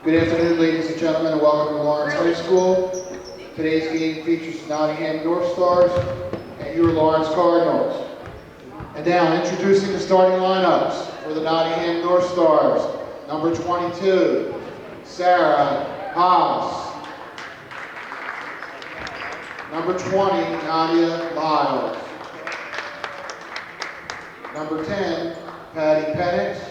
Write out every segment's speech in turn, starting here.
Good afternoon, ladies and gentlemen, and welcome to Lawrence High School. Today's game features Nottingham North Stars and your Lawrence Cardinals. And now, introducing the starting lineups for the Nottingham North Stars. Number 22, Sarah Haas. Number 20, Nadia Lyles. Number 10, Patty Penix.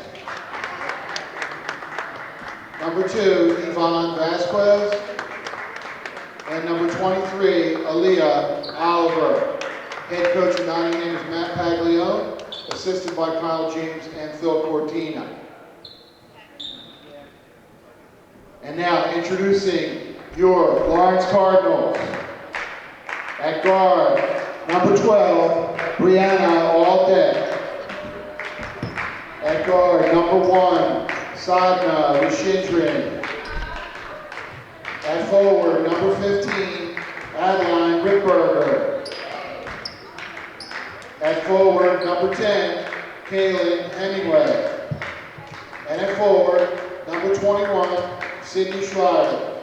Number 2, Yvonne Vasquez. And number 23, Aaliyah Oliver. Head coach of Nottingham is Matt Paglione, assisted by Kyle James and Phil Cortina. And now introducing your Lawrence Cardinals. At guard, number 12, Brianna Alday. At guard, number 1, Sadna Rishindran. At forward, number 15, Adeline Rickberger. At forward, number 10, Kaylin Hemingway. And at forward, number 21, Sydney Schreiber.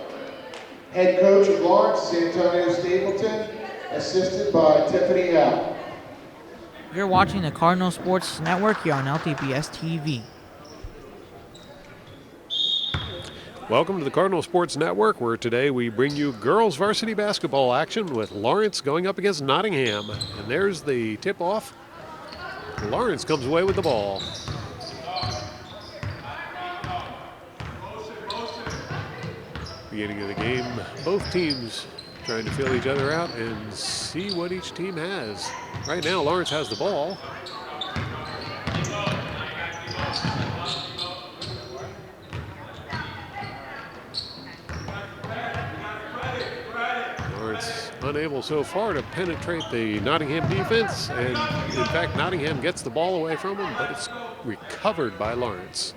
Head coach of Lawrence is Antonio Stapleton, assisted by Tiffany L. You're watching the Cardinal Sports Network here on LTPS TV. Welcome to the Cardinal Sports Network, where today we bring you girls varsity basketball action with Lawrence going up against Nottingham. And there's the tip-off. Lawrence comes away with the ball. Beginning of the game, both teams trying to feel each other out and see what each team has. Right now, Lawrence has the ball. Lawrence unable so far to penetrate the Nottingham defense, and in fact, Nottingham gets the ball away from him, but it's recovered by Lawrence.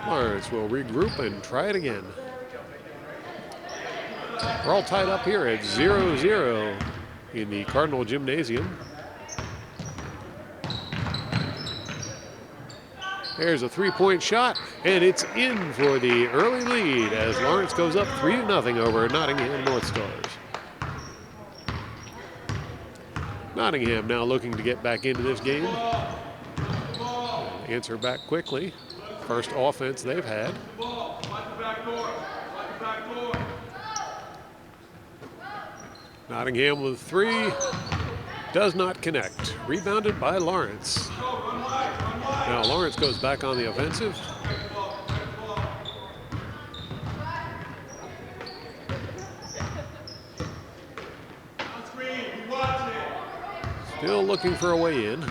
Lawrence will regroup and try it again. We're all tied up here at 0-0 in the Cardinal Gymnasium. There's a three-point shot, and it's in for the early lead as Lawrence goes up 3-0 over Nottingham North Stars. Nottingham now looking to get back into this game. Answer back quickly. First offense they've had. Nottingham with 3, does not connect. Rebounded by Lawrence. Now Lawrence goes back on the offensive. Still looking for a way in.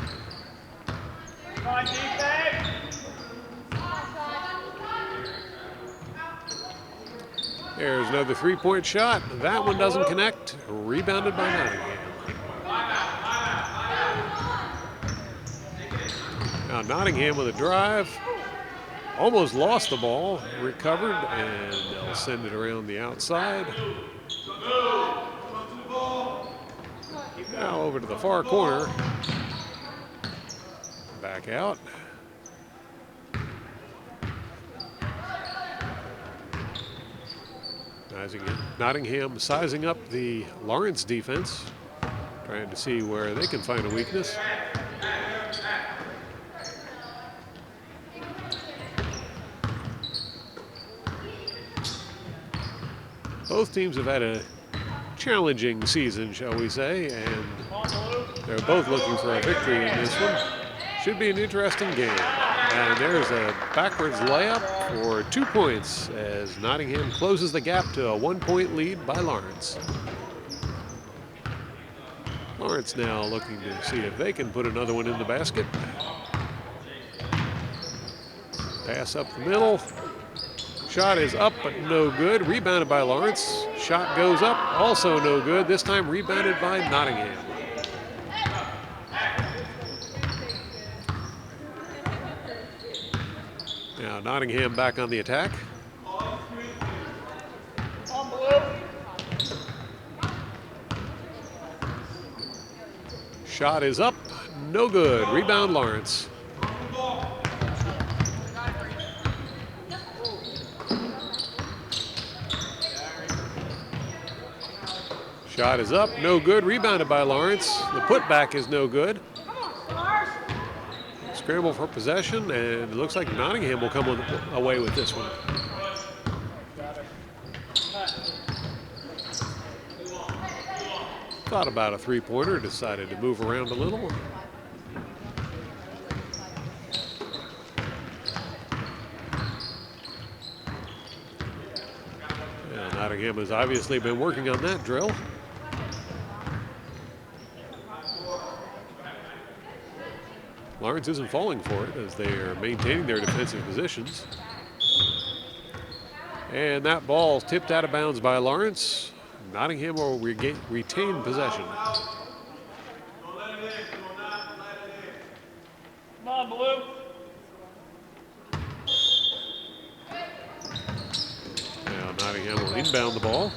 There's another three-point shot. That one doesn't connect. Rebounded by Nottingham. Now Nottingham with a drive. Almost lost the ball. Recovered, and they'll send it around the outside. Now over to the far corner. Back out. Nottingham sizing up the Lawrence defense, trying to see where they can find a weakness. Both teams have had a challenging season, shall we say, and they're both looking for a victory in this one. Should be an interesting game. And there's a backwards layup for 2 points as Nottingham closes the gap to a 1-point lead by Lawrence. Lawrence now looking to see if they can put another one in the basket. Pass up the middle. Shot is up, but no good. Rebounded by Lawrence. Shot goes up, also no good. This time rebounded by Nottingham. Now Nottingham back on the attack. Shot is up, no good. Rebound Lawrence. Shot is up, no good. Rebounded by Lawrence. The putback is no good. Scramble for possession, and it looks like Nottingham will come away with this one. Thought about a three-pointer, decided to move around a little. Yeah, Nottingham has obviously been working on that drill. Lawrence isn't falling for it as they are maintaining their defensive positions. And that ball tipped out of bounds by Lawrence. Nottingham will retain possession. Come on, Blue. Now Nottingham will inbound the ball.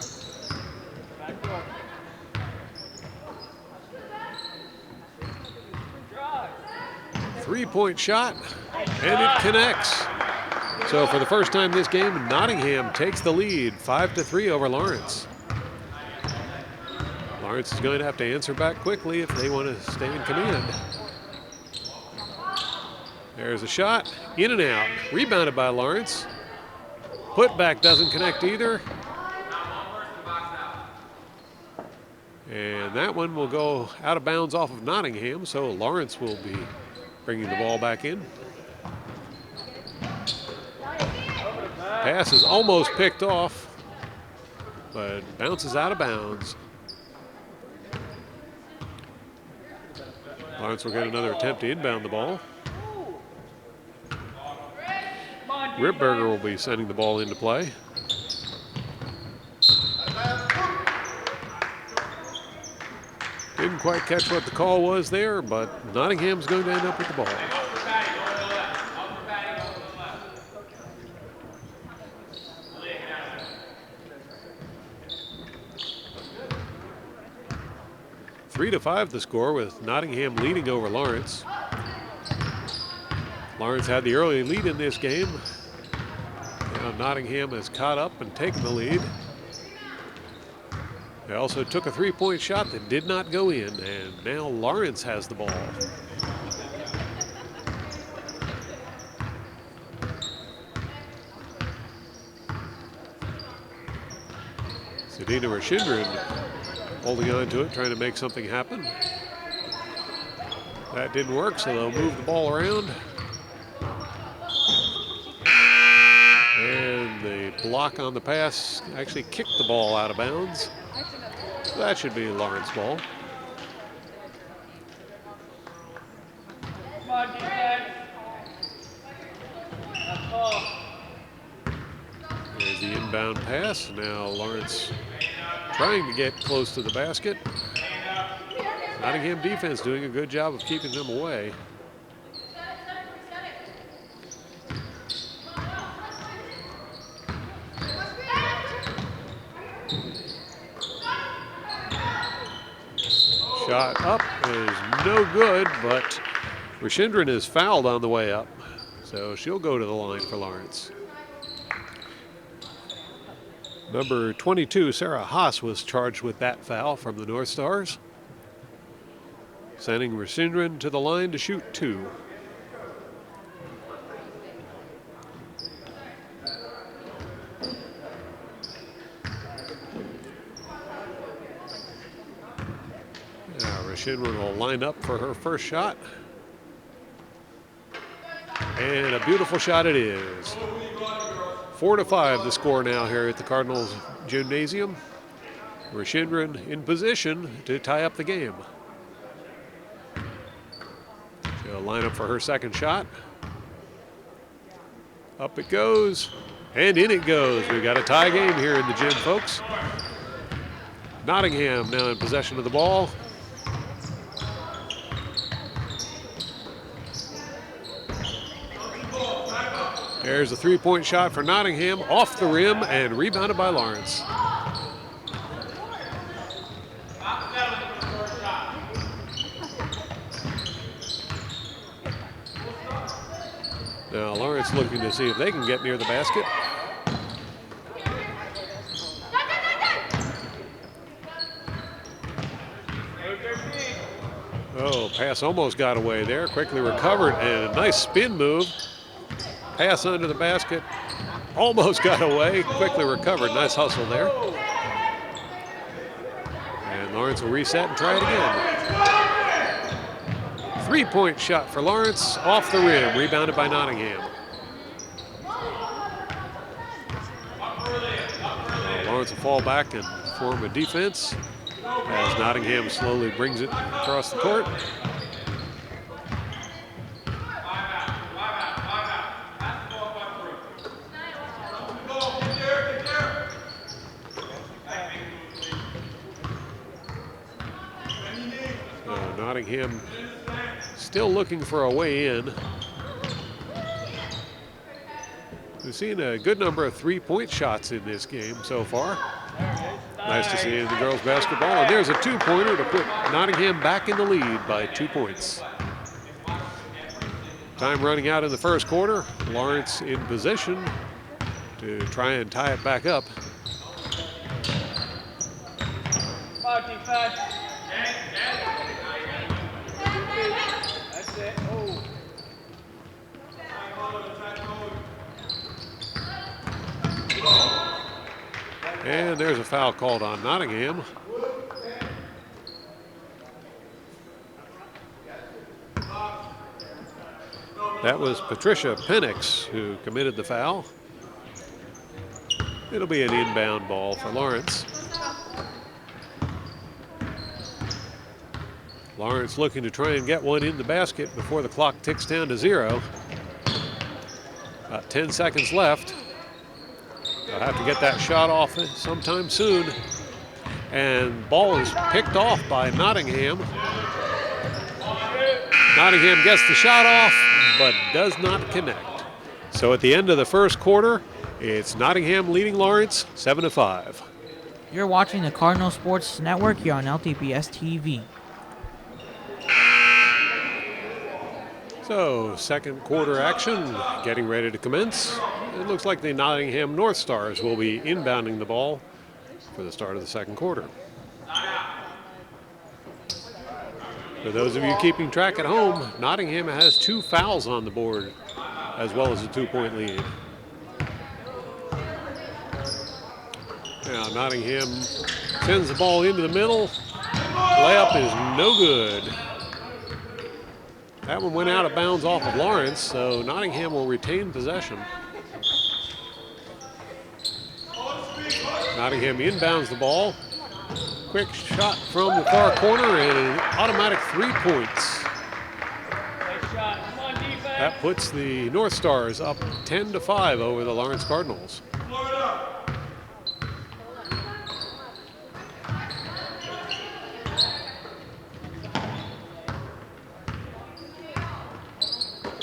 Three-point shot, and it connects. So for the first time this game, Nottingham takes the lead 5-3 over Lawrence. Lawrence is going to have to answer back quickly if they want to stay in command. There's a shot, in and out, rebounded by Lawrence. Putback doesn't connect either. And that one will go out of bounds off of Nottingham, so Lawrence will be bringing the ball back in. Pass is almost picked off, but bounces out of bounds. Lawrence will get another attempt to inbound the ball. Ripberger will be sending the ball into play. Didn't quite catch what the call was there, but Nottingham's going to end up with the ball. Three to 5 the score, with Nottingham leading over Lawrence. Lawrence had the early lead in this game. Now Nottingham has caught up and taken the lead. They also took a three-point shot that did not go in, and now Lawrence has the ball. Sedina Rashindran holding on to it, trying to make something happen. That didn't work, so they'll move the ball around. And the block on the pass actually kicked the ball out of bounds. So that should be Lawrence ball. Come on, defense. That's ball. There's the inbound pass. Now Lawrence trying to get close to the basket. Nottingham defense doing a good job of keeping them away. Shot up is no good, but Rashindran is fouled on the way up, so she'll go to the line for Lawrence. Number 22, Sarah Haas, was charged with that foul from the North Stars, sending Rashindran to the line to shoot two. Rashindran will line up for her first shot. And a beautiful shot it is. 4-5 the score now here at the Cardinals Gymnasium. Rashindran in position to tie up the game. She'll line up for her second shot. Up it goes, and in it goes. We've got a tie game here in the gym, folks. Nottingham now in possession of the ball. There's a three-point shot for Nottingham, off the rim and rebounded by Lawrence. Now Lawrence looking to see if they can get near the basket. Pass almost got away there, quickly recovered, and a nice spin move. Pass under the basket, almost got away, quickly recovered. Nice hustle there. And Lawrence will reset and try it again. 3-point shot for Lawrence, off the rim, rebounded by Nottingham. Lawrence will fall back and form a defense as Nottingham slowly brings it across the court. Nottingham still looking for a way in. We've seen a good number of 3-point shots in this game so far. Nice to see in the girls basketball. And there's a 2-pointer to put Nottingham back in the lead by 2 points. Time running out in the first quarter. Lawrence in position to try and tie it back up. That's it. Oh. And there's a foul called on Nottingham. That was Patricia Penix who committed the foul. It'll be an inbound ball for Lawrence. Lawrence looking to try and get one in the basket before the clock ticks down to 0. About 10 seconds left. They'll have to get that shot off sometime soon. And ball is picked off by Nottingham. Nottingham gets the shot off, but does not connect. So at the end of the first quarter, it's Nottingham leading Lawrence 7-5. You're watching the Cardinal Sports Network here on LTPS TV. So, second quarter action getting ready to commence. It looks like the Nottingham North Stars will be inbounding the ball for the start of the second quarter. For those of you keeping track at home, Nottingham has 2 fouls on the board, as well as a 2-point lead. Now Nottingham sends the ball into the middle. Layup is no good. That one went out of bounds off of Lawrence, so Nottingham will retain possession. Nottingham inbounds the ball. Quick shot from the far corner and an automatic 3 points. Nice shot. Come on, defense. That puts the North Stars up 10-5 over the Lawrence Cardinals.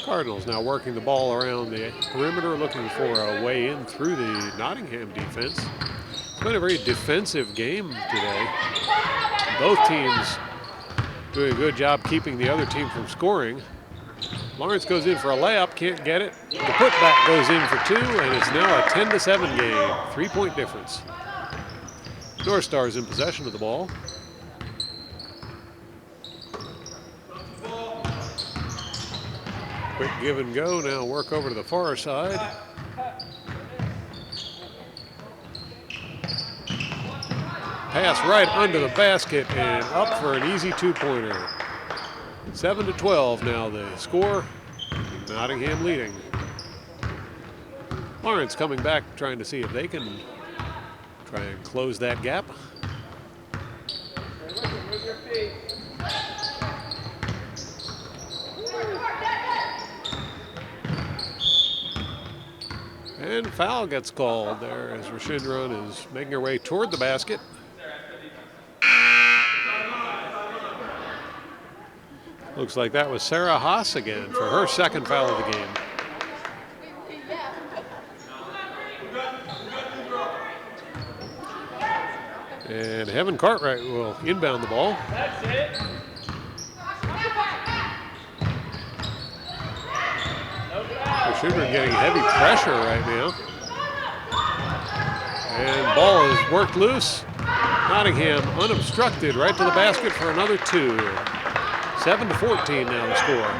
Cardinals now working the ball around the perimeter, looking for a way in through the Nottingham defense. It's been a very defensive game today. Both teams doing a good job keeping the other team from scoring. Lawrence goes in for a layup, can't get it. The putback goes in for 2, and it's now a 10-7 game, 3-point difference. North Stars in possession of the ball. Quick give and go, now work over to the far side. Pass right under the basket and up for an easy 2-pointer. 7-12 now the score. Nottingham leading. Lawrence coming back, trying to see if they can try and close that gap. Move your feet. And foul gets called there as Rashidron is making her way toward the basket. Looks like that was Sarah Haas again for her second foul of the game. And Heaven Cartwright will inbound the ball. That's it. Rashidron getting heavy pressure right now. And ball is worked loose. Nottingham unobstructed right to the basket for another 2. 7-14 now the score.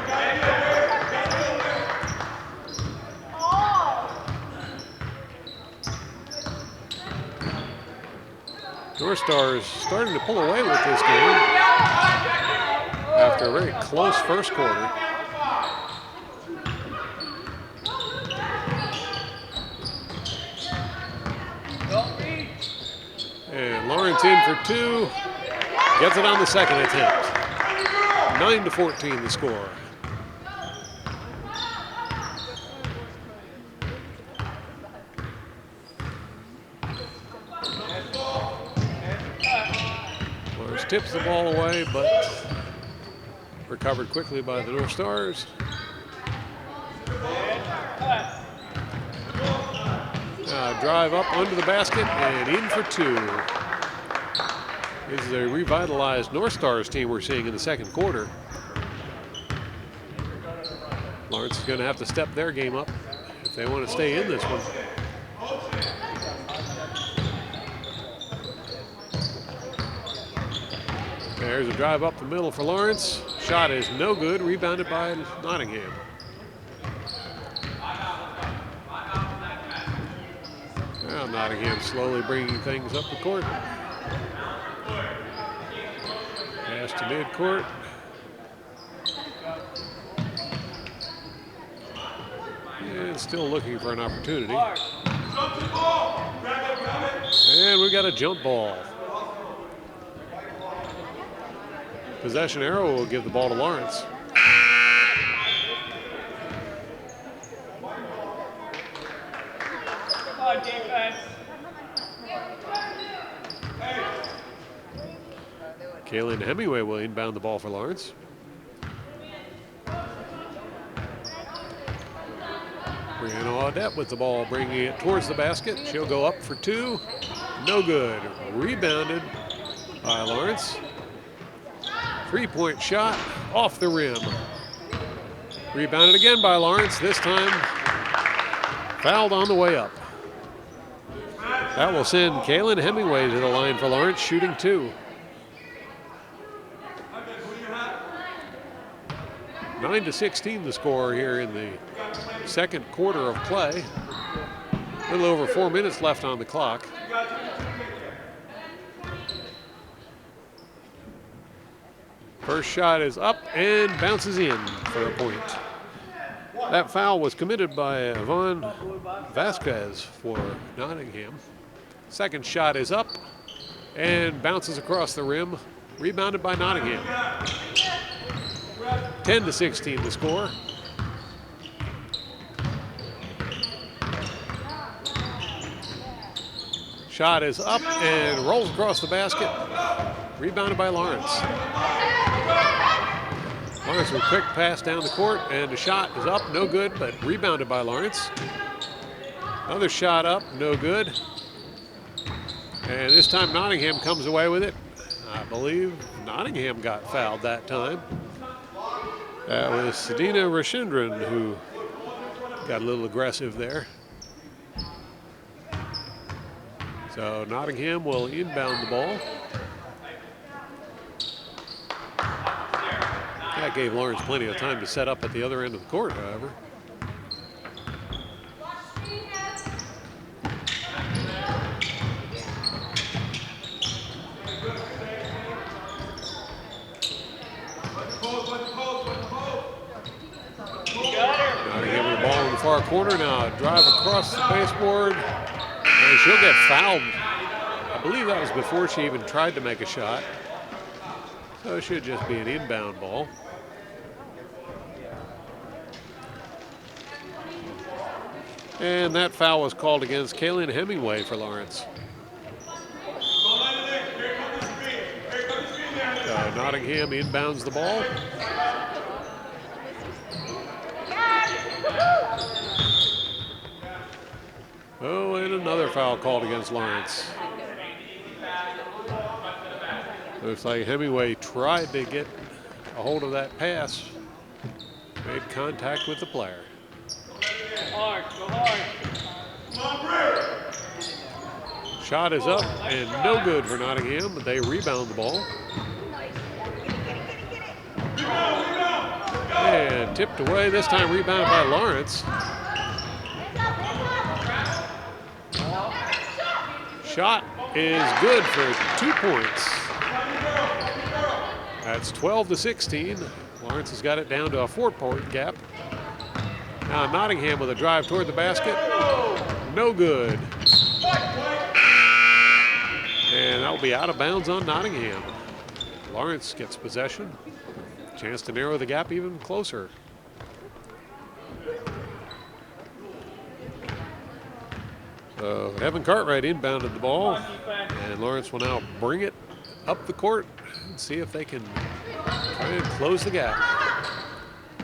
North Stars starting to pull away with this game after a very close first quarter. And Lawrence in for two. Gets it on the second attempt. 9-14 the score. Lawrence tips the ball away, but recovered quickly by the North Stars. Drive up under the basket and in for two. This is a revitalized North Stars team we're seeing in the second quarter. Lawrence is going to have to step their game up if they want to stay in this one. There's a drive up the middle for Lawrence. Shot is no good, rebounded by Nottingham. Now Nottingham slowly bringing things up the court. Pass to midcourt. And still looking for an opportunity. And we got a jump ball. Possession arrow will give the ball to Lawrence. Defense. Kaylin Hemingway will inbound the ball for Lawrence. Brianna Audette with the ball, bringing it towards the basket. She'll go up for two. No good. Rebounded by Lawrence. Three-point shot off the rim. Rebounded again by Lawrence. This time fouled on the way up. That will send Kaylin Hemingway to the line for Lawrence, shooting two. 9-16 the score here in the second quarter of play. A little over 4 minutes left on the clock. First shot is up and bounces in for a point. That foul was committed by Yvonne Vasquez for Nottingham. Second shot is up and bounces across the rim, rebounded by Nottingham. 10-16 the score. Shot is up and rolls across the basket, rebounded by Lawrence. Lawrence with a quick pass down the court, and the shot is up, no good, but rebounded by Lawrence. Another shot up, no good. And this time Nottingham comes away with it. I believe Nottingham got fouled that time. That was Sadina Rashindran who got a little aggressive there. So Nottingham will inbound the ball. That gave Lawrence plenty of time to set up at the other end of the court, however. Nottingham with the ball in the far corner now. Drive across the baseboard. And she'll get fouled. I believe that was before she even tried to make a shot. So it should just be an inbound ball. And that foul was called against Kaylin Hemingway for Lawrence. Nottingham inbounds the ball. Oh, and another foul called against Lawrence. Looks like Hemingway tried to get a hold of that pass. Made contact with the player. Hard, go hard. Shot is up and no good for Nottingham, but they rebound the ball. And tipped away, this time rebounded by Lawrence. Shot is good for 2 points. That's 12-16. Lawrence has got it down to a 4-point gap. Now Nottingham with a drive toward the basket. No good. And that will be out of bounds on Nottingham. Lawrence gets possession. Chance to narrow the gap even closer. So Evan Cartwright inbounded the ball, and Lawrence will now bring it up the court and see if they can try and close the gap.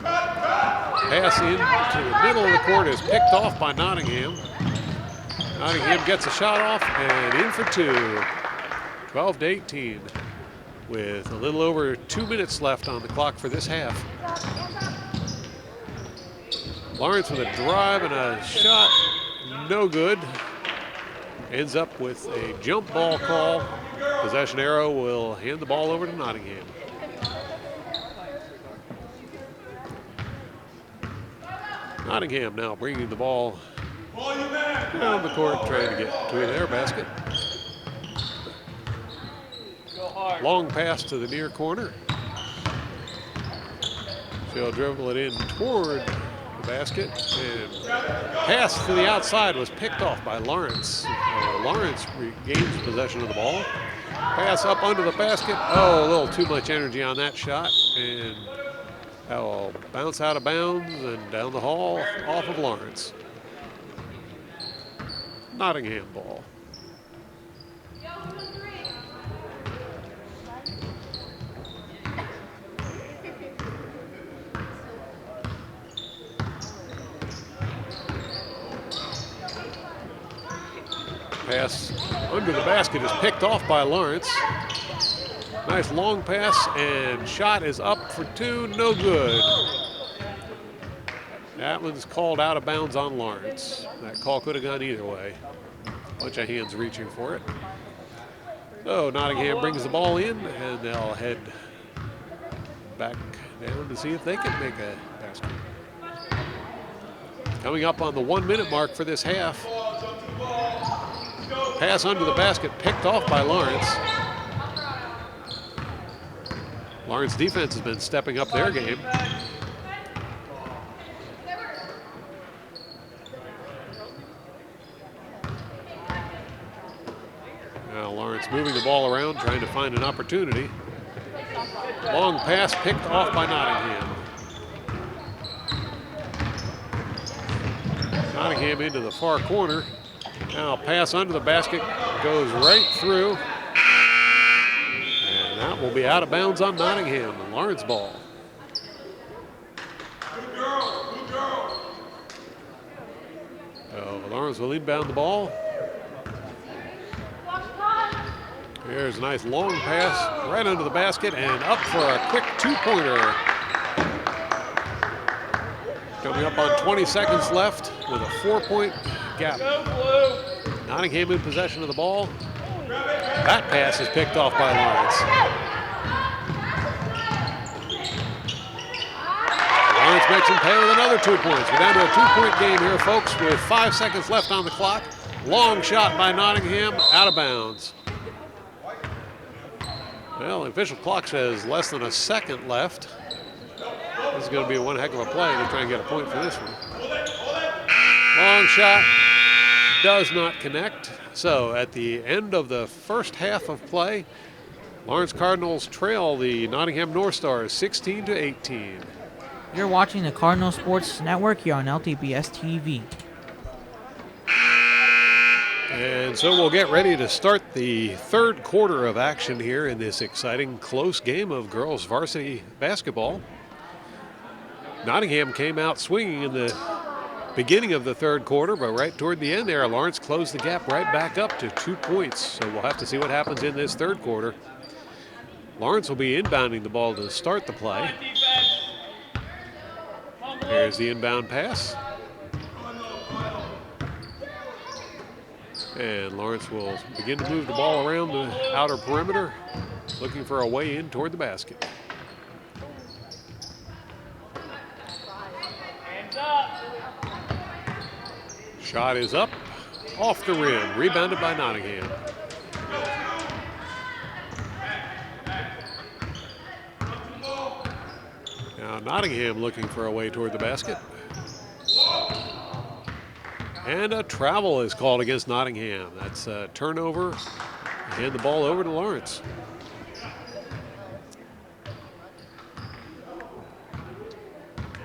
Pass into the middle of the court is picked off by Nottingham. Nottingham gets a shot off and in for 2. 12-18 with a little over 2 minutes left on the clock for this half. Lawrence with a drive and a shot, no good. Ends up with a jump ball call. Possession arrow will hand the ball over to Nottingham. Nottingham now bringing the ball down the court, trying to get to their basket. Long pass to the near corner. She'll dribble it in toward the basket, and pass to the outside was picked off by Lawrence. Lawrence regains possession of the ball. Pass up under the basket. Oh, a little too much energy on that shot, and that will bounce out of bounds and down the hall off of Lawrence. Nottingham ball. Pass under the basket is picked off by Lawrence. Nice long pass, and shot is up for 2, no good. That one's called out of bounds on Lawrence. That call could have gone either way. Bunch of hands reaching for it. So Nottingham brings the ball in, and they'll head back down to see if they can make a basket. Coming up on the 1 minute mark for this half. Pass under the basket picked off by Lawrence. Lawrence defense has been stepping up their game. Now Lawrence moving the ball around, trying to find an opportunity. Long pass picked off by Nottingham. Nottingham into the far corner. Now pass under the basket goes right through. And that will be out of bounds on Nottingham. The Lawrence ball. So Lawrence will inbound the ball. Here's a nice long pass right under the basket and up for a quick 2-pointer. Coming up on 20 seconds left with a 4-point gap. Nottingham in possession of the ball. That pass is picked off by Lawrence. Lawrence makes him pay with another 2 points. We're down to a 2-point game here, folks, with 5 seconds left on the clock. Long shot by Nottingham, out of bounds. Well, the official clock says less than a second left. This is going to be one heck of a play to try and get a point for this one. Long shot does not connect. So at the end of the first half of play, Lawrence Cardinals trail the Nottingham North Stars 16-18. You're watching the Cardinal Sports Network here on LTBS TV. And so we'll get ready to start the third quarter of action here in this exciting close game of girls varsity basketball. Nottingham came out swinging in the beginning of the third quarter, but right toward the end there, Lawrence closed the gap right back up to 2 points. So we'll have to see what happens in this third quarter. Lawrence will be inbounding the ball to start the play. There's the inbound pass. And Lawrence will begin to move the ball around the outer perimeter, looking for a way in toward the basket. Shot is up, off the rim, rebounded by Nottingham. Now Nottingham looking for a way toward the basket. And a travel is called against Nottingham. That's a turnover. Hand the ball over to Lawrence.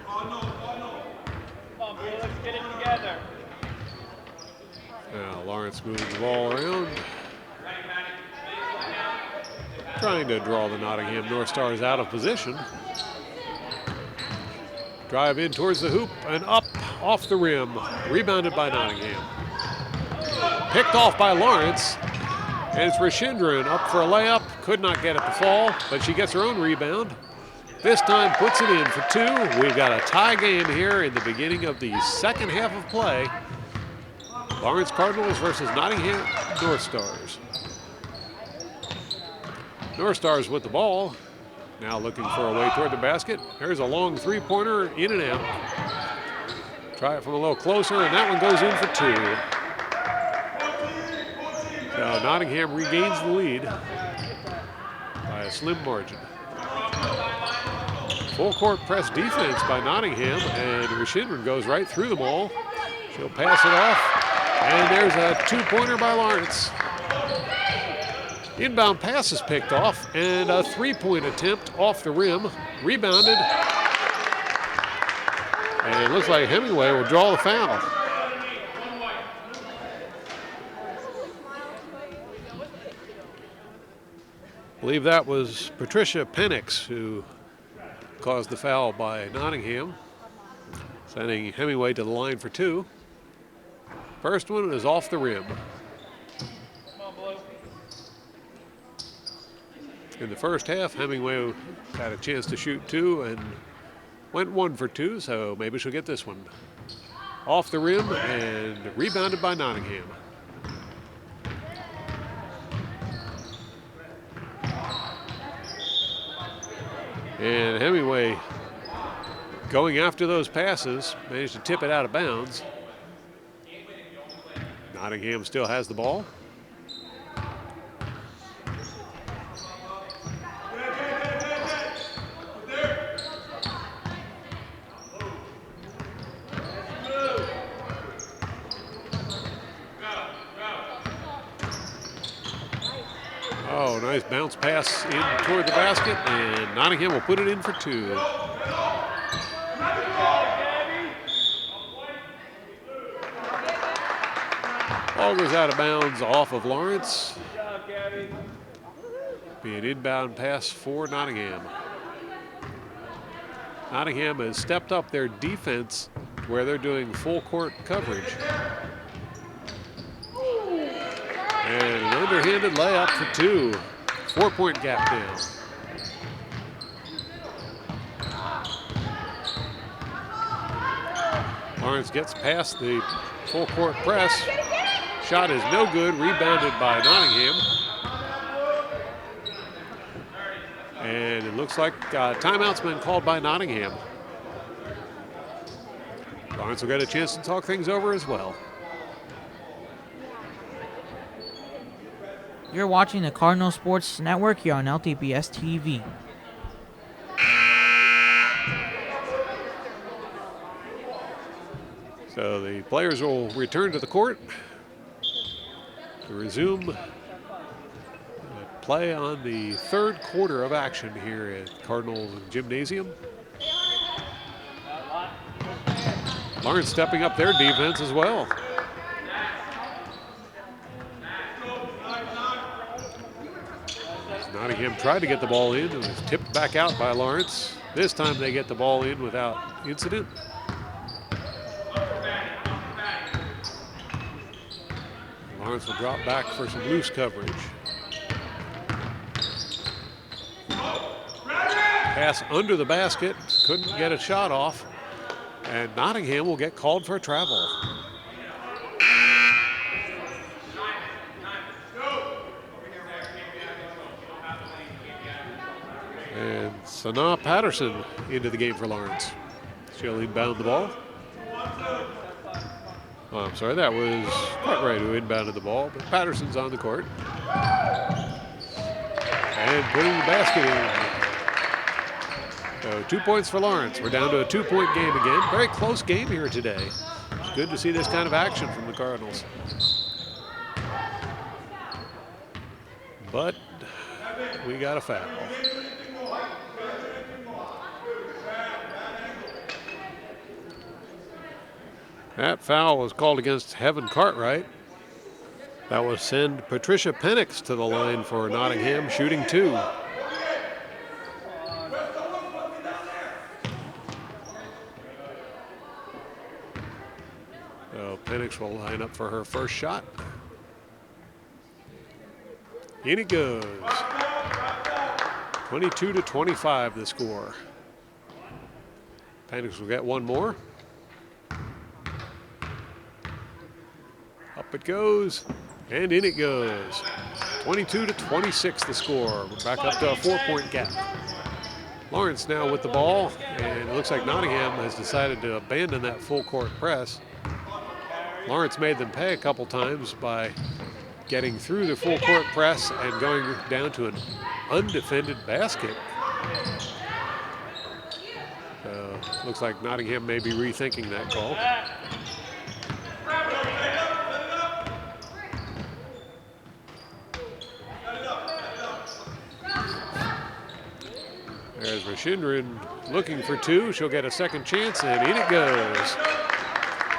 Come on, boy, let's get it together. Now Lawrence moving the ball around. Trying to draw the Nottingham North Stars out of position. Drive in towards the hoop and up off the rim. Rebounded by Nottingham. Picked off by Lawrence. And it's Rashindran up for a layup. Could not get it to fall, but she gets her own rebound. This time puts it in for two. We've got a tie game here in the beginning of the second half of play. Lawrence Cardinals versus Nottingham North Stars. North Stars with the ball. Now looking for a way toward the basket. There's a long three-pointer, in and out. Try it from a little closer, and that one goes in for two. So Nottingham regains the lead by a slim margin. Full court press defense by Nottingham, and Rashindran goes right through them all. She'll pass it off, and there's a two-pointer by Lawrence. Inbound pass is picked off, and a three-point attempt off the rim, rebounded. And it looks like Hemingway will draw the foul. I believe that was Patricia Penix who caused the foul by Nottingham, sending Hemingway to the line for two. First one is off the rim. In the first half, Hemingway had a chance to shoot two and went 1 for 2, so maybe she'll get this one. Off the rim and rebounded by Nottingham. And Hemingway going after those passes, managed to tip it out of bounds. Nottingham still has the ball. Oh, nice bounce pass in toward the basket, and Nottingham will put it in for two. Ball goes out of bounds off of Lawrence. Be an inbound pass for Nottingham. Nottingham has stepped up their defense where they're doing full court coverage. And an underhanded layup for two. 4-point gap down. Lawrence gets past the full court press. Shot is no good, rebounded by Nottingham. And it looks like timeout's been called by Nottingham. Lawrence will get a chance to talk things over as well. You're watching the Cardinal Sports Network here on LTPS TV. So the players will return to the court to resume play on the third quarter of action here at Cardinal Gymnasium. Lawrence stepping up their defense as well. Nottingham tried to get the ball in and was tipped back out by Lawrence. This time they get the ball in without incident. Lawrence will drop back for some loose coverage. Pass under the basket, couldn't get a shot off, and Nottingham will get called for a travel. And Sanaa Patterson into the game for Lawrence. She'll inbound the ball. Oh, I'm sorry, that was Cartwright who inbounded the ball, but Patterson's on the court. And putting the basket in. So 2 points for Lawrence. We're down to a 2-point game again. Very close game here today. It's good to see this kind of action from the Cardinals. But we got a foul. That foul was called against Heaven Cartwright. That will send Patricia Penix to the line for Nottingham, shooting 2. So Penix will line up for her first shot. In it goes. 22-25 the score. Penix will get one more. Up it goes, and in it goes. 22-26 the score. We're back up to a 4-point gap. Lawrence now with the ball, and it looks like Nottingham has decided to abandon that full court press. Lawrence made them pay a couple times by getting through the full court press and going down to an undefended basket. Looks like Nottingham may be rethinking that call. There's Rashindran looking for 2. She'll get a second chance, and in it goes.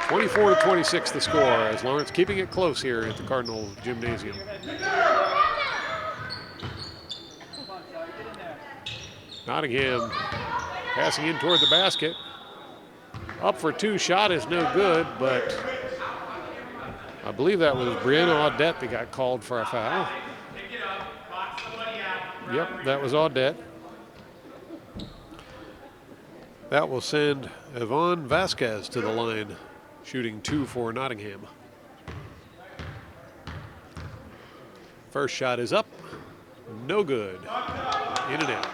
24-26 the score, as Lawrence keeping it close here at the Cardinal Gymnasium. Nottingham passing in toward the basket. Up for 2, shot is no good, but I believe that was Brianna Audette that got called for a foul. Yep, that was Audette. That will send Yvonne Vasquez to the line, shooting 2 for Nottingham. First shot is up, no good, in and out.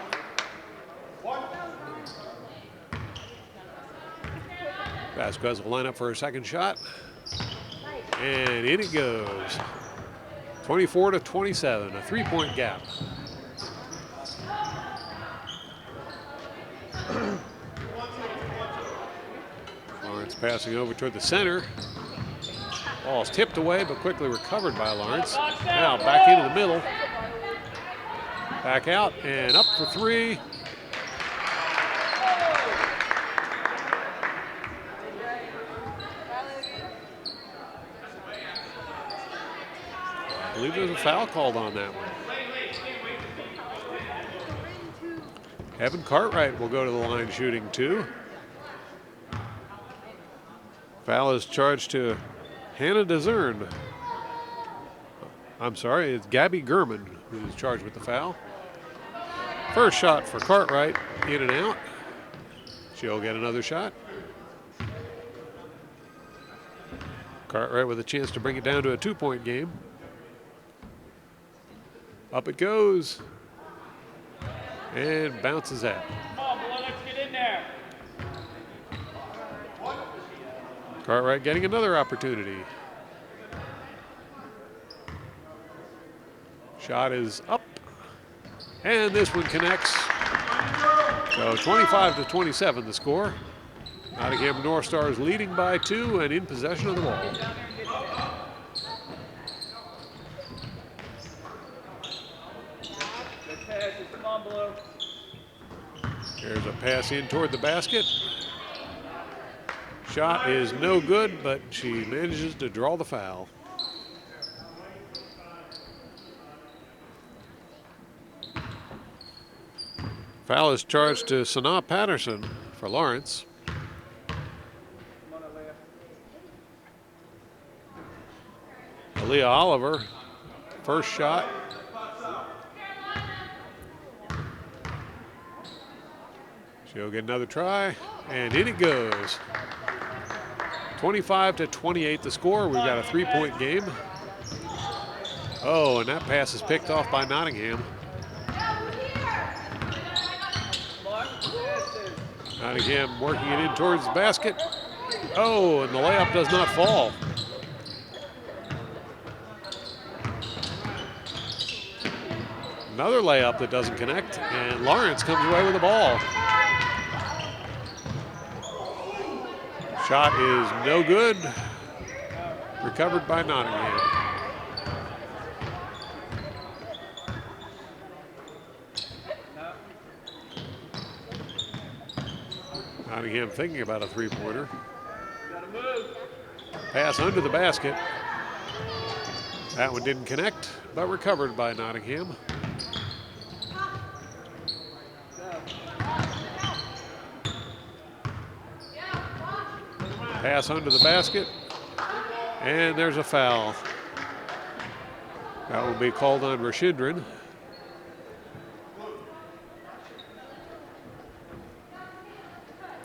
Vasquez will line up for her second shot, and in it goes. 24-27, a 3-point gap. Lawrence passing over toward the center. Ball's tipped away, but quickly recovered by Lawrence. Now back into the middle. Back out and up for 3. I believe there's a foul called on that one. Evan Cartwright will go to the line shooting 2. Foul is charged to Hannah DeZern. I'm sorry, it's Gabby Gurman who's charged with the foul. First shot for Cartwright, in and out. She'll get another shot. Cartwright with a chance to bring it down to a 2-point game. Up it goes. And bounces out. Come on, boy, let's get in there. Cartwright getting another opportunity. Shot is up. And this one connects. So 25-27 the score. Nottingham North Stars leading by 2 and in possession of the ball. Come on, Blue. There's a pass in toward the basket. Shot is no good, but she manages to draw the foul. Foul is charged to Sanaa Patterson for Lawrence. Aaliyah Oliver, first shot. She'll get another try, and in it goes. 25-28 the score. We've got a 3-point game. Oh, and that pass is picked off by Nottingham. Nottingham working it in towards the basket. Oh, and the layup does not fall. Another layup that doesn't connect, and Lawrence comes away with the ball. Shot is no good. Recovered by Nottingham. Nottingham thinking about a three-pointer. Pass under the basket. That one didn't connect, but recovered by Nottingham. Pass under the basket, and there's a foul. That will be called on Rashidran.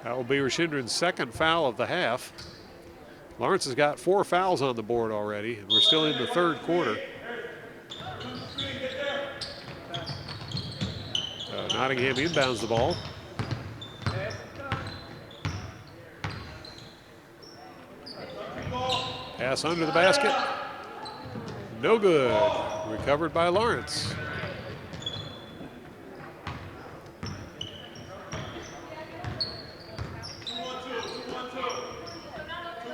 That will be Rashidran's second foul of the half. Lawrence has got 4 fouls on the board already, and we're still in the third quarter. Nottingham inbounds the ball. Pass under the basket. No good. Recovered by Lawrence.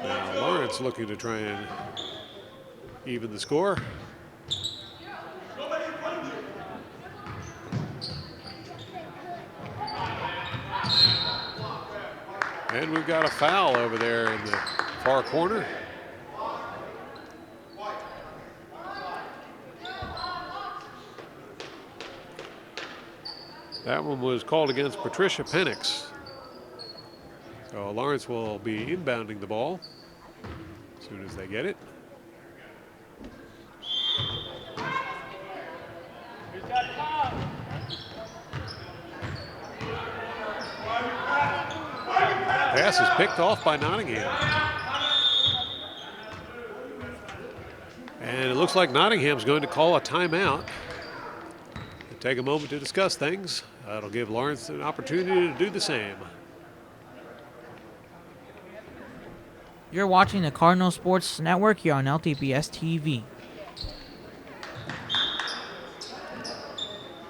Now Lawrence looking to try and even the score. And we've got a foul over there in the far corner. That one was called against Patricia Penix. So Lawrence will be inbounding the ball as soon as they get it. Pass is picked off by Nottingham. And it looks like Nottingham's going to call a timeout. Take a moment to discuss things. That'll give Lawrence an opportunity to do the same. You're watching the Cardinal Sports Network here on LTPS TV.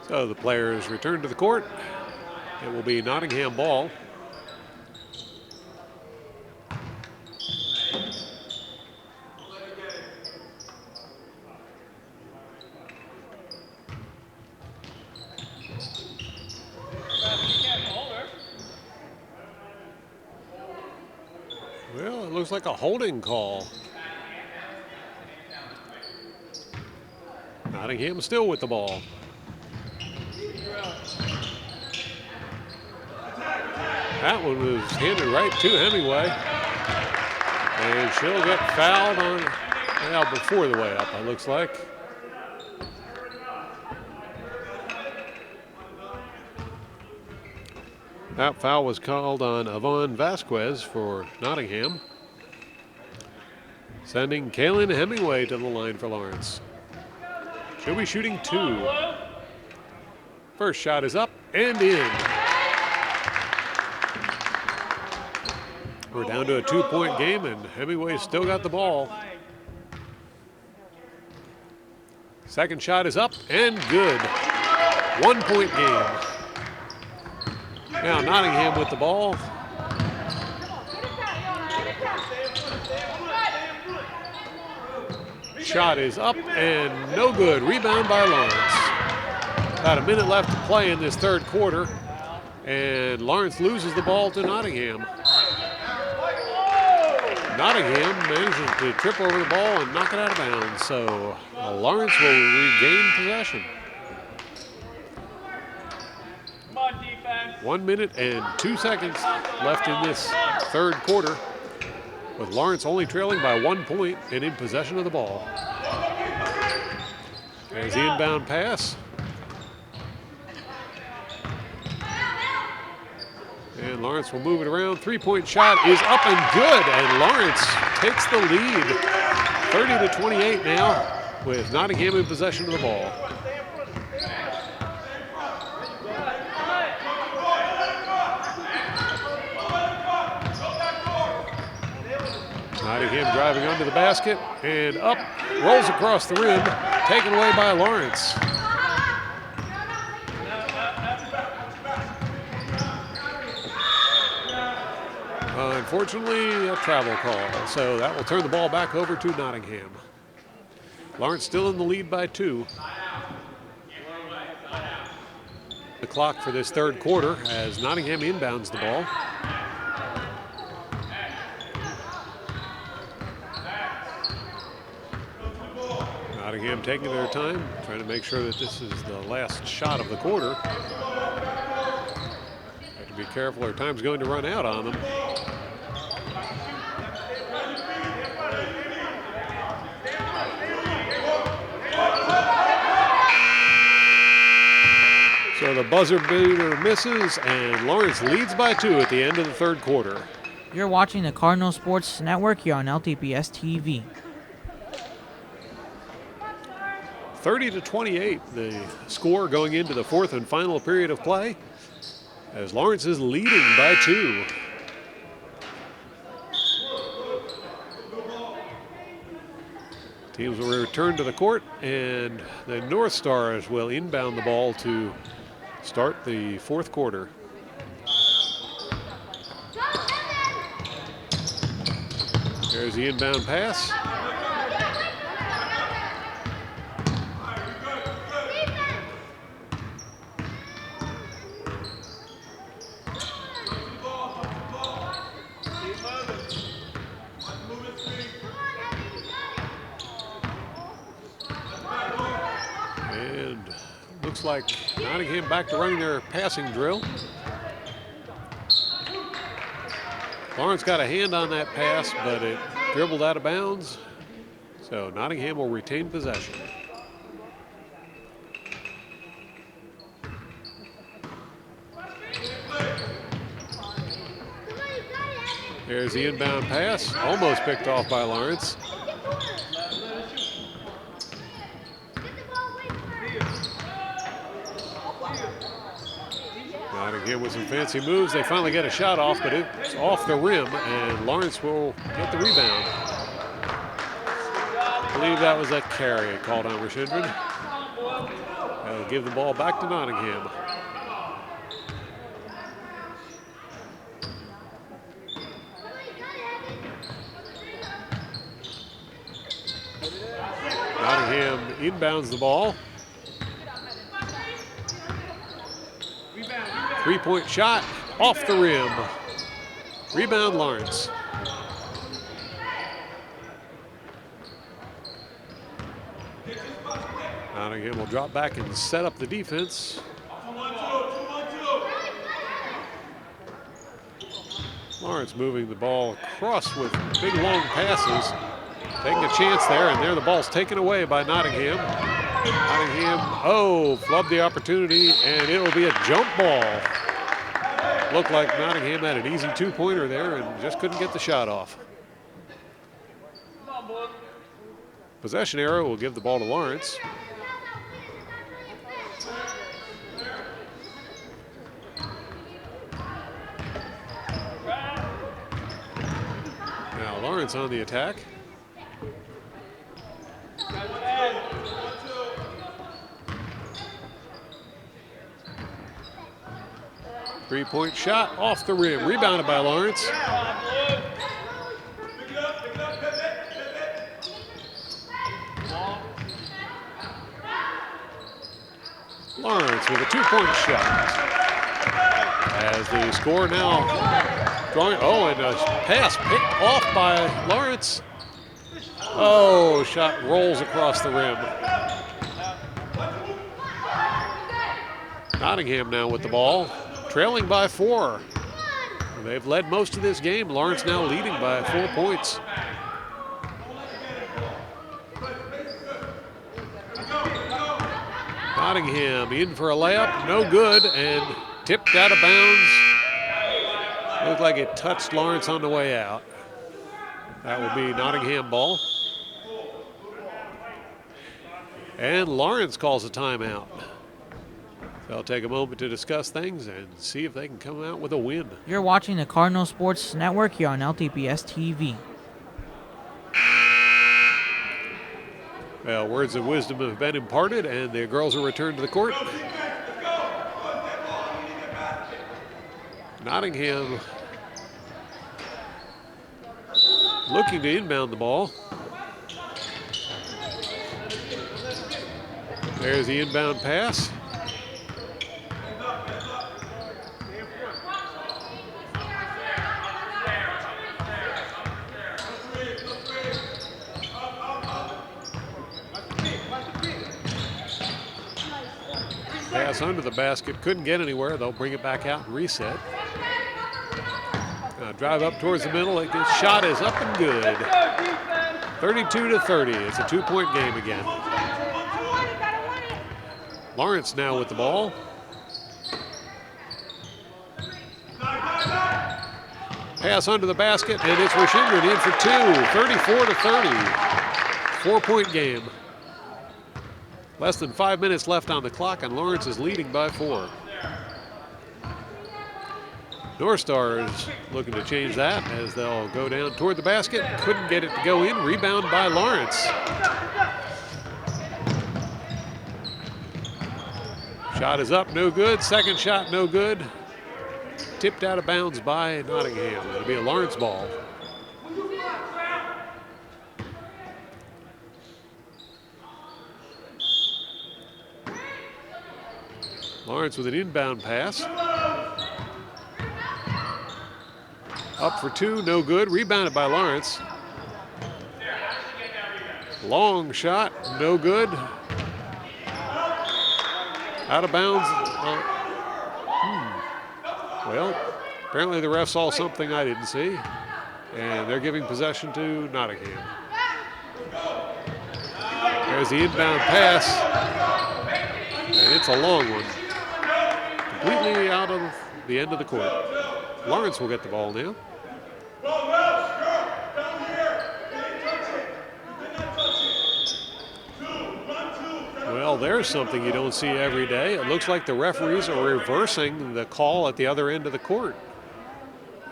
So the players return to the court. It will be Nottingham ball. Well, it looks like a holding call. Nottingham still with the ball. That one was handed right to Hemingway. And she'll get fouled on, well, before the way up, it looks like. That foul was called on Yvonne Vasquez for Nottingham, sending Kaylin Hemingway to the line for Lawrence. She'll be shooting 2. First shot is up and in. We're down to a 2-point game, and Hemingway's still got the ball. Second shot is up and good. 1-point game. Now Nottingham with the ball. Shot is up and no good. Rebound by Lawrence. About a minute left to play in this third quarter, and Lawrence loses the ball to Nottingham. Nottingham manages to trip over the ball and knock it out of bounds, so Lawrence will regain possession. 1 minute and 2 seconds left in this third quarter, with Lawrence only trailing by 1 point and in possession of the ball. There's the inbound pass. And Lawrence will move it around. 3-point shot is up and good, and Lawrence takes the lead. 30-28 now, with Nottingham in possession of the ball. Nottingham driving under the basket and up, rolls across the rim, taken away by Lawrence. Unfortunately, a travel call, so that will turn the ball back over to Nottingham. Lawrence still in the lead by 2. The clock for this third quarter as Nottingham inbounds the ball. Nottingham taking their time, trying to make sure that this is the last shot of the quarter. Have to be careful, or time's going to run out on them. So the buzzer beater misses, and Lawrence leads by 2 at the end of the third quarter. You're watching the Cardinal Sports Network here on LTPS TV. 30-28, the score going into the fourth and final period of play, as Lawrence is leading by 2. Teams will return to the court, and the North Stars will inbound the ball to start the fourth quarter. There's the inbound pass. And looks like Nottingham back to running their passing drill. Lawrence got a hand on that pass, but it dribbled out of bounds. So Nottingham will retain possession. There's the inbound pass, almost picked off by Lawrence. Nottingham with some fancy moves. They finally get a shot off, but it's off the rim, and Lawrence will get the rebound. I believe that was a carry called on Rashidran. That'll give the ball back to Nottingham. Nottingham inbounds the ball. Three-point shot off the rim. Rebound Lawrence. Nottingham will drop back and set up the defense. Lawrence moving the ball across with big long passes. Taking a chance there, and there the ball's taken away by Nottingham. Nottingham, flubbed the opportunity, and it will be a jump ball. Looked like Nottingham had an easy two-pointer there and just couldn't get the shot off. Possession arrow will give the ball to Lawrence. Now Lawrence on the attack. Three-point shot off the rim, rebounded by Lawrence. Lawrence with a two-point shot. As the score now drawing, and a pass picked off by Lawrence. Shot rolls across the rim. Nottingham now with the ball, trailing by 4. They've led most of this game. Lawrence now leading by 4 points. Nottingham in for a layup, no good, and tipped out of bounds. Looked like it touched Lawrence on the way out. That will be Nottingham ball. And Lawrence calls a timeout. They'll take a moment to discuss things and see if they can come out with a win. You're watching the Cardinal Sports Network here on LTPS TV. Well, words of wisdom have been imparted, and the girls are returned to the court. Nottingham looking to inbound the ball. There's the inbound pass. Pass under the basket, couldn't get anywhere. They'll bring it back out and reset. Drive up towards the middle. Shot is up and good. 32-30. It's a 2-point game again. Lawrence now with the ball. Pass under the basket, and it's Rashindran in for two. 34-30. 4-point game. Less than 5 minutes left on the clock, and Lawrence is leading by 4. North Stars looking to change that as they'll go down toward the basket. Couldn't get it to go in. Rebound by Lawrence. Shot is up, no good. Second shot, no good. Tipped out of bounds by Nottingham. It'll be a Lawrence ball. Lawrence with an inbound pass. Up for two, no good. Rebounded by Lawrence. Long shot, no good. Out of bounds. Well, apparently the ref saw something I didn't see, and they're giving possession to Nottingham. There's the inbound pass, and it's a long one. Completely out of the end of the court. Lawrence will get the ball now. Well, there's something you don't see every day. It looks like the referees are reversing the call at the other end of the court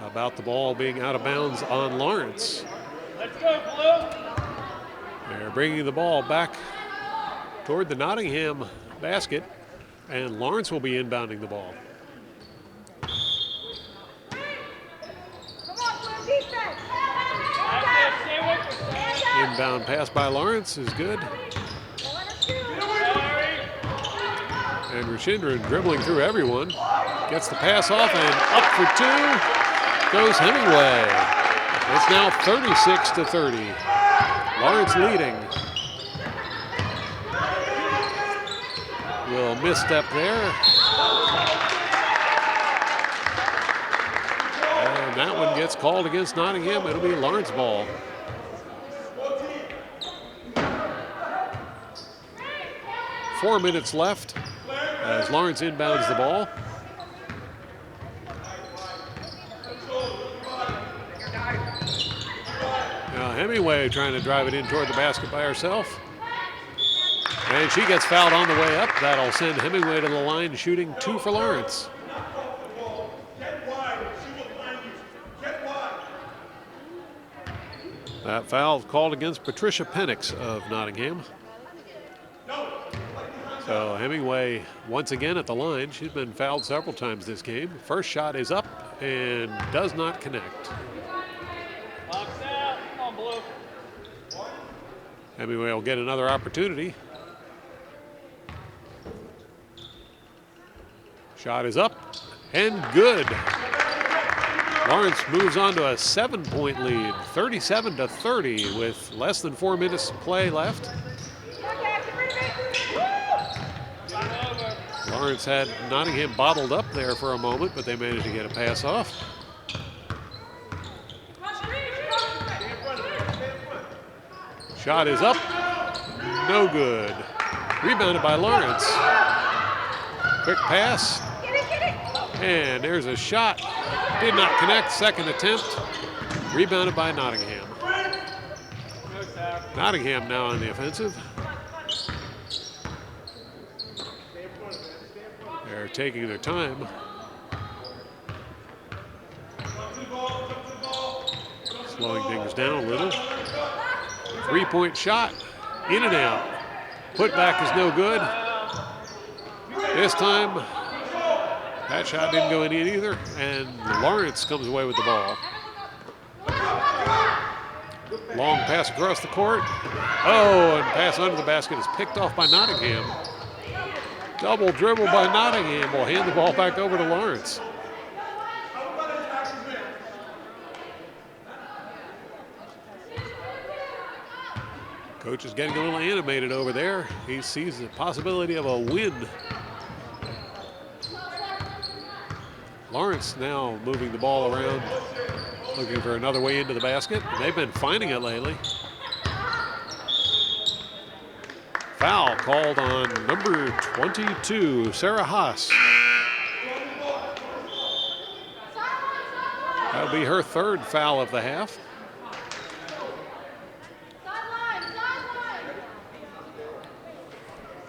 about the ball being out of bounds on Lawrence. Let's go, Blue. They're bringing the ball back toward the Nottingham basket, and Lawrence will be inbounding the ball. Inbound pass by Lawrence is good. And Rashindran dribbling through everyone. Gets the pass off, and up for two goes Hemingway. It's now 36-30. Lawrence leading. Will misstep there. And that one gets called against Nottingham. It'll be Lawrence ball. Four minutes left as Lawrence inbounds the ball. Now Hemingway trying to drive it in toward the basket by herself. And she gets fouled on the way up. That'll send Hemingway to the line, shooting two for Lawrence. That foul called against Patricia Penix of Nottingham. So Hemingway once again at the line. She's been fouled several times this game. First shot is up and does not connect. Box out. Come on, Blue. Hemingway will get another opportunity. Shot is up and good. Lawrence moves on to a 7-point lead, 37-30 with less than 4 minutes to play left. Lawrence had Nottingham bottled up there for a moment, but they managed to get a pass off. Shot is up, no good. Rebounded by Lawrence. Quick pass, and there's a shot. Did not connect, second attempt. Rebounded by Nottingham. Nottingham now on the offensive. They're taking their time. Slowing things down a little. 3-point shot, in and out. Putback is no good. This time, that shot didn't go in either, and Lawrence comes away with the ball. Long pass across the court. Oh, and pass under the basket is picked off by Nottingham. Double dribble by Nottingham will hand the ball back over to Lawrence. Coach is getting a little animated over there. He sees the possibility of a win. Lawrence now moving the ball around, looking for another way into the basket. They've been finding it lately. Foul called on number 22, Sarah Haas. That'll be her third foul of the half.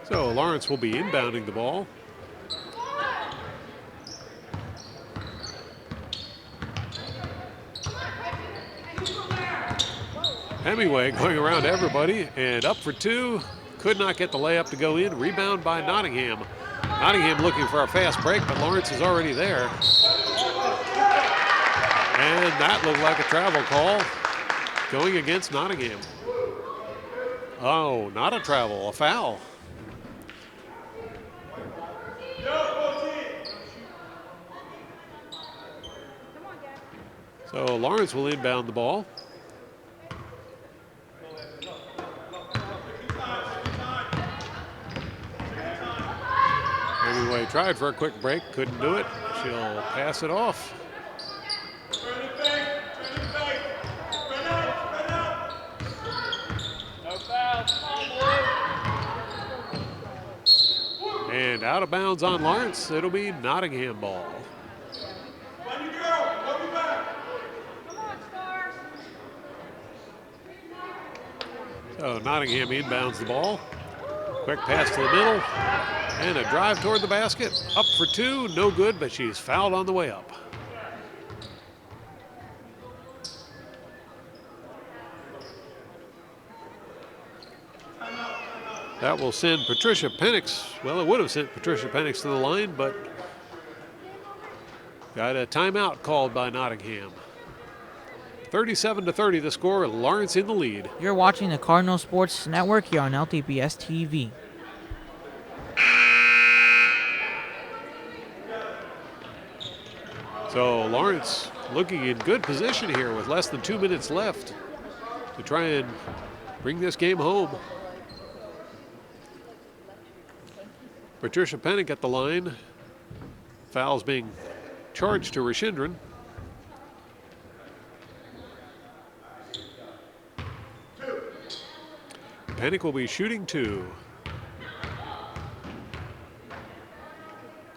So Lawrence will be inbounding the ball. Hemingway going around everybody and up for two. Could not get the layup to go in. Rebound by Nottingham. Nottingham looking for a fast break, but Lawrence is already there. And that looked like a travel call going against Nottingham. Oh, not a travel, a foul. So Lawrence will inbound the ball. Hemingway tried for a quick break, couldn't do it. She'll pass it off. No foul. Come on, Blue. And out of bounds on Lawrence. It'll be Nottingham ball. So Nottingham inbounds the ball. Quick pass to the middle. And a drive toward the basket. Up for two, no good, but she's fouled on the way up. That will send Patricia Penix. Well, it would have sent Patricia Penix to the line, but got a timeout called by Nottingham. 37-30 the score, Lawrence in the lead. You're watching the Cardinal Sports Network here on LTPS TV. So Lawrence looking in good position here with less than 2 minutes left to try and bring this game home. Patricia Pennick at the line. Fouls being charged to Rashindran. Pennick will be shooting two.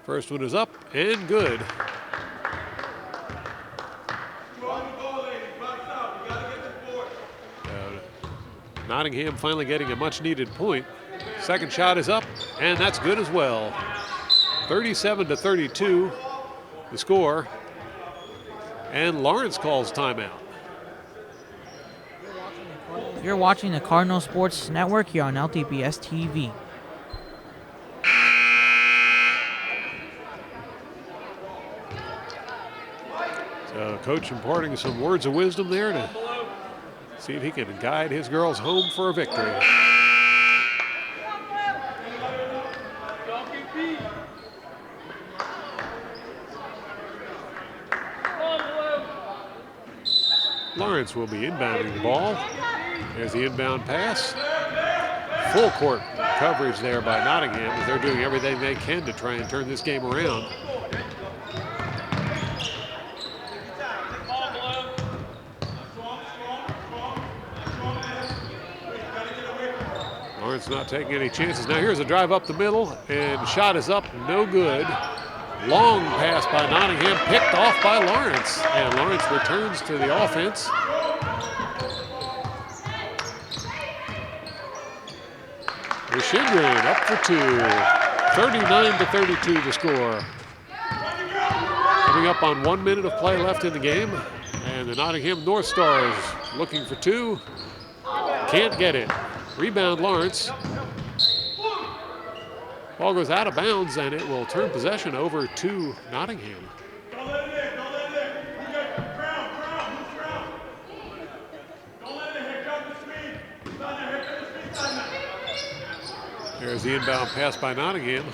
First one is up and good. Nottingham finally getting a much needed point. Second shot is up and that's good as well. 37-32 the score. And Lawrence calls timeout. You're watching the Cardinal Sports Network here on LTPS TV. So coach imparting some words of wisdom there to see if he can guide his girls home for a victory. Lawrence will be inbounding the ball. There's the inbound pass. Full court coverage there by Nottingham as they're doing everything they can to try and turn this game around. Lawrence not taking any chances. Now here's a drive up the middle and shot is up, no good. Long pass by Nottingham, picked off by Lawrence. And Lawrence returns to the offense. Rashindran up for two. 39-32 the score. Coming up on 1 minute of play left in the game. And the Nottingham North Stars looking for two. Can't get it. Rebound Lawrence. Ball goes out of bounds and it will turn possession over to Nottingham. There's the inbound pass by Nottingham.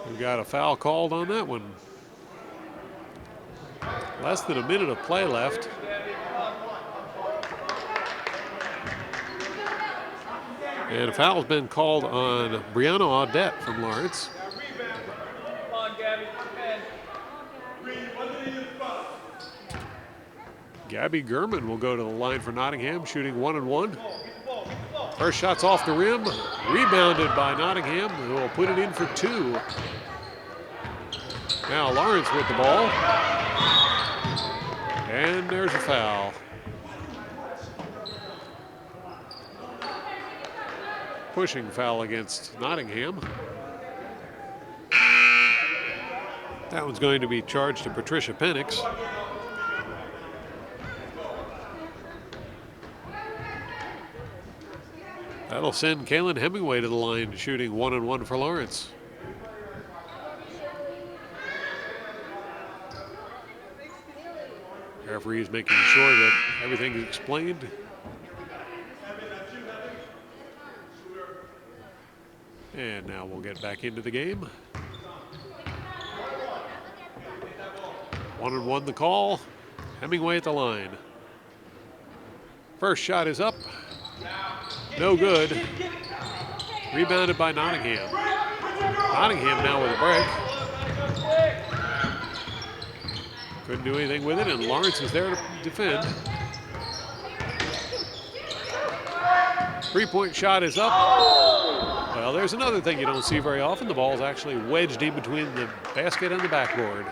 We got a foul called on that one. Less than a minute of play left. And a foul's been called on Brianna Audette from Lawrence. Gabby Gurman will go to the line for Nottingham, shooting 1-1. First shot's off the rim, rebounded by Nottingham, who will put it in for 2. Now Lawrence with the ball. And there's a foul. Pushing foul against Nottingham. That one's going to be charged to Patricia Penix. That'll send Kaylin Hemingway to the line, shooting 1-1 for Lawrence. Referee's making sure that everything is explained. And now we'll get back into the game. 1-1 the call. Hemingway at the line. First shot is up. No good. Rebounded by Nottingham. Nottingham now with a break. Couldn't do anything with it, and Lawrence is there to defend. Three-point shot is up. Well, there's another thing you don't see very often. The ball's actually wedged in between the basket and the backboard.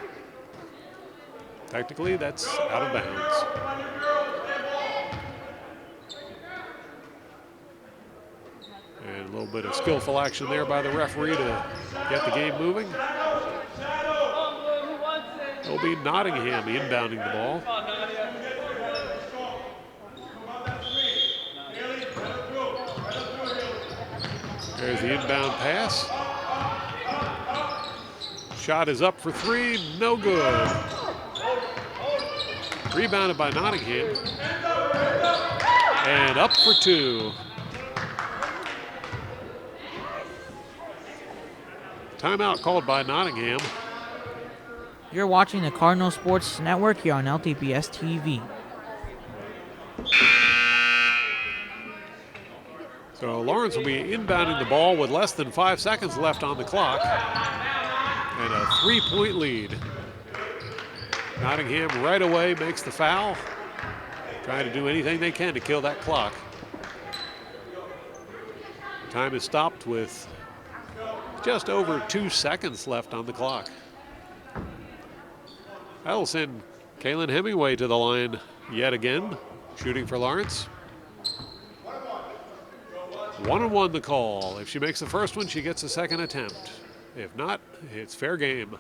Technically, that's out of bounds. And a little bit of skillful action there by the referee to get the game moving. It'll be Nottingham inbounding the ball. There's the inbound pass. Shot is up for 3, no good. Rebounded by Nottingham. And up for 2. Timeout called by Nottingham. You're watching the Cardinal Sports Network here on LTPS TV. So Lawrence will be inbounding the ball with less than 5 seconds left on the clock. And a 3-point lead. Nottingham right away makes the foul. Trying to do anything they can to kill that clock. Time is stopped with just over 2 seconds left on the clock. That'll send Kaylin Hemingway to the line yet again, shooting for Lawrence. 1-1 the call. If she makes the first one, she gets a second attempt. If not, it's fair game.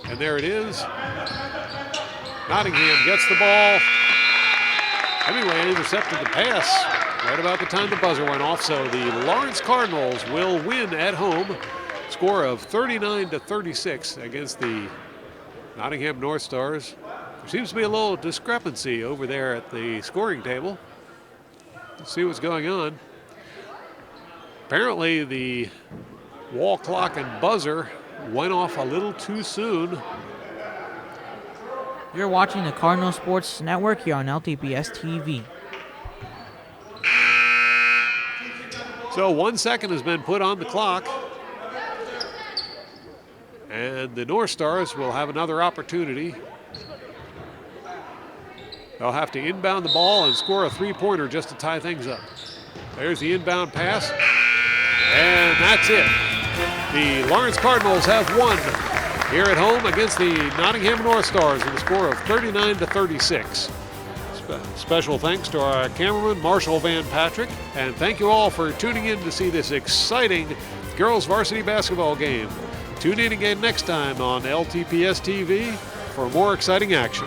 And there it is. Nottingham gets the ball. Hemingway intercepted the pass right about the time the buzzer went off, so the Lawrence Cardinals will win at home. Score of 39-36 against the Nottingham North Stars. There seems to be a little discrepancy over there at the scoring table. Let's see what's going on. Apparently the wall clock and buzzer went off a little too soon. You're watching the Cardinal Sports Network here on LTPS TV. So 1 second has been put on the clock. And the North Stars will have another opportunity. They'll have to inbound the ball and score a 3-pointer just to tie things up. There's the inbound pass. And that's it. The Lawrence Cardinals have won here at home against the Nottingham North Stars with a score of 39-36. Special thanks to our cameraman, Marshall Van Patrick. And thank you all for tuning in to see this exciting girls varsity basketball game. Tune in again next time on LTPS TV for more exciting action.